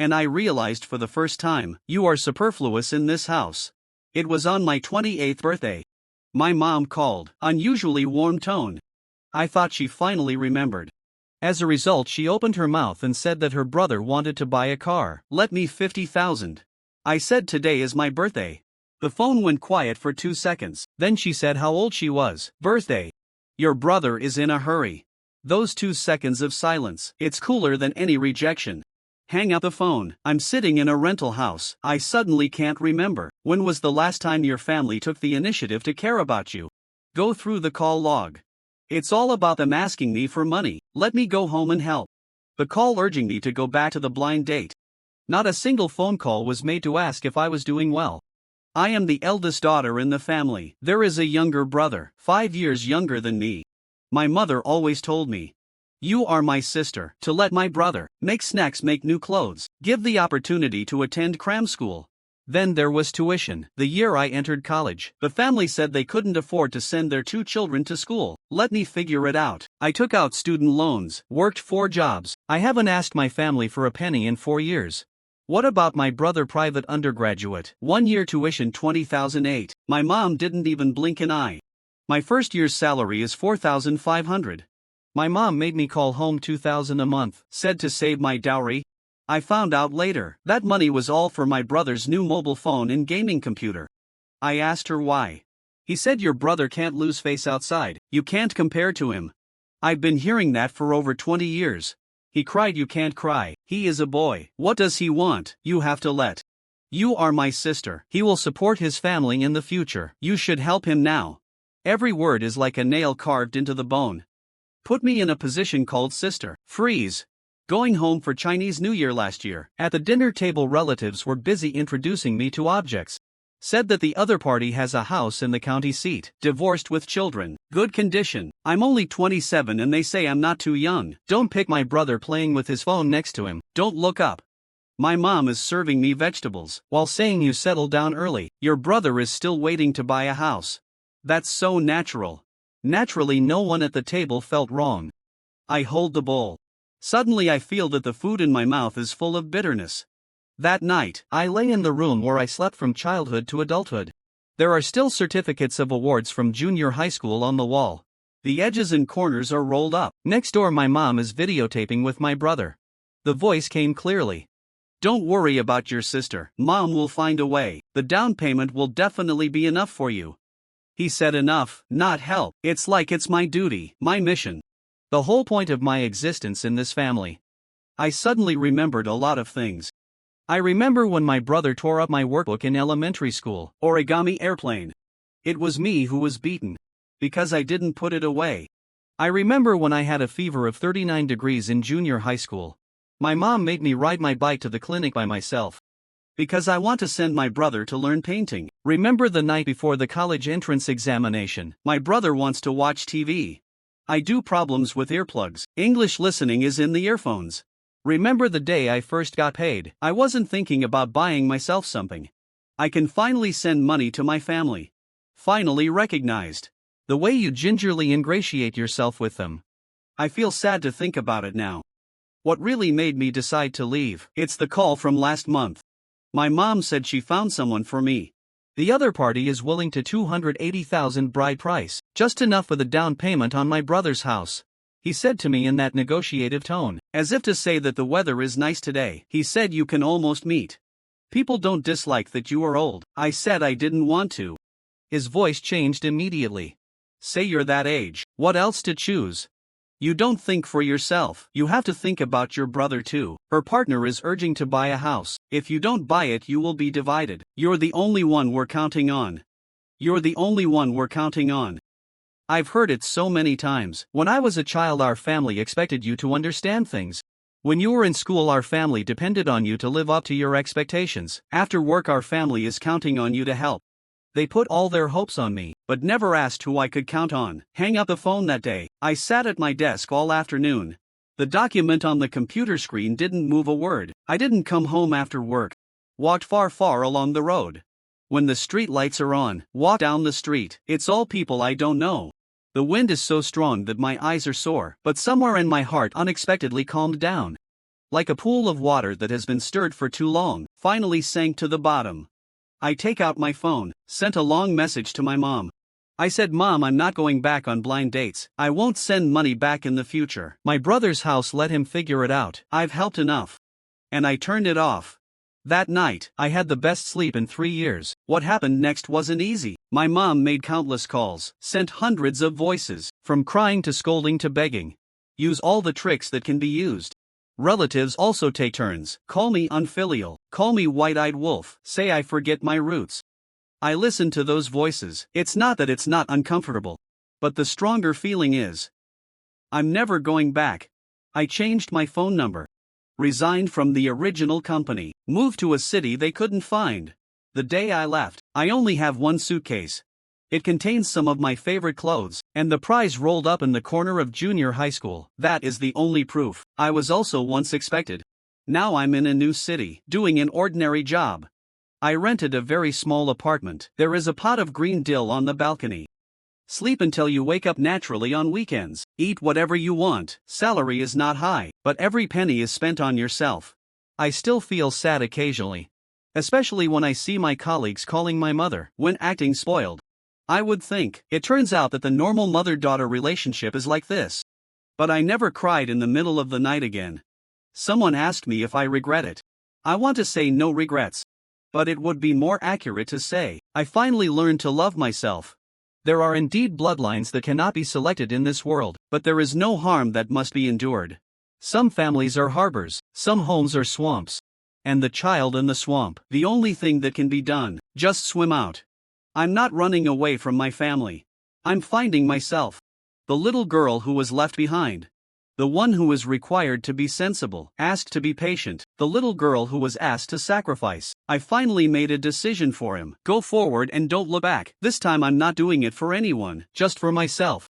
and I realized for the first time, you are superfluous in this house. It was on my 28th birthday. My mom called, unusually warm tone. I thought she finally remembered. As a result, she opened her mouth and said that her brother wanted to buy a car. Let me 50,000. I said today is my birthday. The phone went quiet for 2 seconds. Then she said how old she was. Birthday. Your brother is in a hurry. Those 2 seconds of silence, it's cooler than any rejection. Hang up the phone. I'm sitting in a rental house. I suddenly can't remember. When was the last time your family took the initiative to care about you? Go through the call log. It's all about them asking me for money. Let me go home and help. The call urging me to go back to the blind date. Not a single phone call was made to ask if I was doing well. I am the eldest daughter in the family. There is a younger brother, 5 years younger than me. My mother always told me, you are my sister, to let my brother make snacks, make new clothes, give the opportunity to attend cram school. Then there was tuition. The year I entered college, the family said they couldn't afford to send their 2 children to school. Let me figure it out. I took out student loans, worked 4 jobs. I haven't asked my family for a penny in 4 years. What about my brother, private undergraduate? 1 year tuition 20,008. My mom didn't even blink an eye. My first year's salary is 4,500. My mom made me call home 2,000 a month, said to save my dowry. I found out later that money was all for my brother's new mobile phone and gaming computer. I asked her why. He said your brother can't lose face outside, you can't compare to him. I've been hearing that for over 20 years. He cried, you can't cry, he is a boy. What does he want? You have to let. You are my sister. He will support his family in the future. You should help him now. Every word is like a nail carved into the bone. Put me in a position called sister. Freeze. Going home for Chinese New Year last year. At the dinner table, relatives were busy introducing me to objects. Said that the other party has a house in the county seat, divorced with children, good condition. I'm only 27 and they say I'm not too young. Don't pick my brother playing with his phone next to him. Don't look up. My mom is serving me vegetables, while saying you settle down early. Your brother is still waiting to buy a house. That's so natural. Naturally, no one at the table felt wrong. I hold the bowl. Suddenly I feel that the food in my mouth is full of bitterness. That night, I lay in the room where I slept from childhood to adulthood. There are still certificates of awards from junior high school on the wall. The edges and corners are rolled up. Next door, my mom is videotaping with my brother. The voice came clearly. Don't worry about your sister. Mom will find a way. The down payment will definitely be enough for you. He said enough, not help. It's like it's my duty, my mission. The whole point of my existence in this family. I suddenly remembered a lot of things. I remember when my brother tore up my workbook in elementary school. Origami airplane. It was me who was beaten. Because I didn't put it away. I remember when I had a fever of 39 degrees in junior high school. My mom made me ride my bike to the clinic by myself. Because I want to send my brother to learn painting. Remember the night before the college entrance examination. My brother wants to watch TV. I do problems with earplugs. English listening is in the earphones. Remember the day I first got paid. I wasn't thinking about buying myself something. I can finally send money to my family. Finally recognized. The way you gingerly ingratiate yourself with them. I feel sad to think about it now. What really made me decide to leave? It's the call from last month. My mom said she found someone for me. The other party is willing to $280,000 bride price, just enough for the down payment on my brother's house. He said to me in that negotiative tone, as if to say that the weather is nice today. He said you can almost meet. People don't dislike that you are old. I said I didn't want to. His voice changed immediately. Say you're that age. What else to choose? You don't think for yourself. You have to think about your brother too. Her partner is urging to buy a house. If you don't buy it, you will be divided. You're the only one we're counting on. You're the only one we're counting on. I've heard it so many times. When I was a child, our family expected you to understand things. When you were in school, our family depended on you to live up to your expectations. After work, our family is counting on you to help. They put all their hopes on me, but never asked who I could count on. Hang up the phone that day. I sat at my desk all afternoon. The document on the computer screen didn't move a word. I didn't come home after work. Walked far along the road. When the street lights are on, walk down the street. It's all people I don't know. The wind is so strong that my eyes are sore, but somewhere in my heart unexpectedly calmed down. like a pool of water that has been stirred for too long, finally sank to the bottom. I take out my phone, sent a long message to my mom. I said, "Mom, I'm not going back on blind dates. I won't send money back in the future. My brother's house, let him figure it out. I've helped enough." And I turned it off. That night, I had the best sleep in 3 years. What happened next wasn't easy. My mom made countless calls, sent hundreds of voices, from crying to scolding to begging. Use all the tricks that can be used. Relatives also take turns, call me unfilial, call me white-eyed wolf, say I forget my roots. I listen to those voices. It's not that it's not uncomfortable, but the stronger feeling is, I'm never going back. I changed my phone number, resigned from the original company, moved to a city they couldn't find. The day I left, I only have one suitcase. It contains some of my favorite clothes, and the prize rolled up in the corner of junior high school. That is the only proof. I was also once expected. Now I'm in a new city, doing an ordinary job. I rented a very small apartment. There is a pot of green dill on the balcony. Sleep until you wake up naturally on weekends. Eat whatever you want. Salary is not high, but every penny is spent on yourself. I still feel sad occasionally, especially when I see my colleagues calling my mother when acting spoiled. I would think, it turns out that the normal mother-daughter relationship is like this. But I never cried in the middle of the night again. Someone asked me if I regret it. I want to say no regrets. But it would be more accurate to say, I finally learned to love myself. There are indeed bloodlines that cannot be selected in this world, but there is no harm that must be endured. Some families are harbors, some homes are swamps. And the child in the swamp, the only thing that can be done, just swim out. I'm not running away from my family. I'm finding myself. The little girl who was left behind. The one who was required to be sensible, asked to be patient. The little girl who was asked to sacrifice. I finally made a decision for him. Go forward and don't look back. This time I'm not doing it for anyone, just for myself.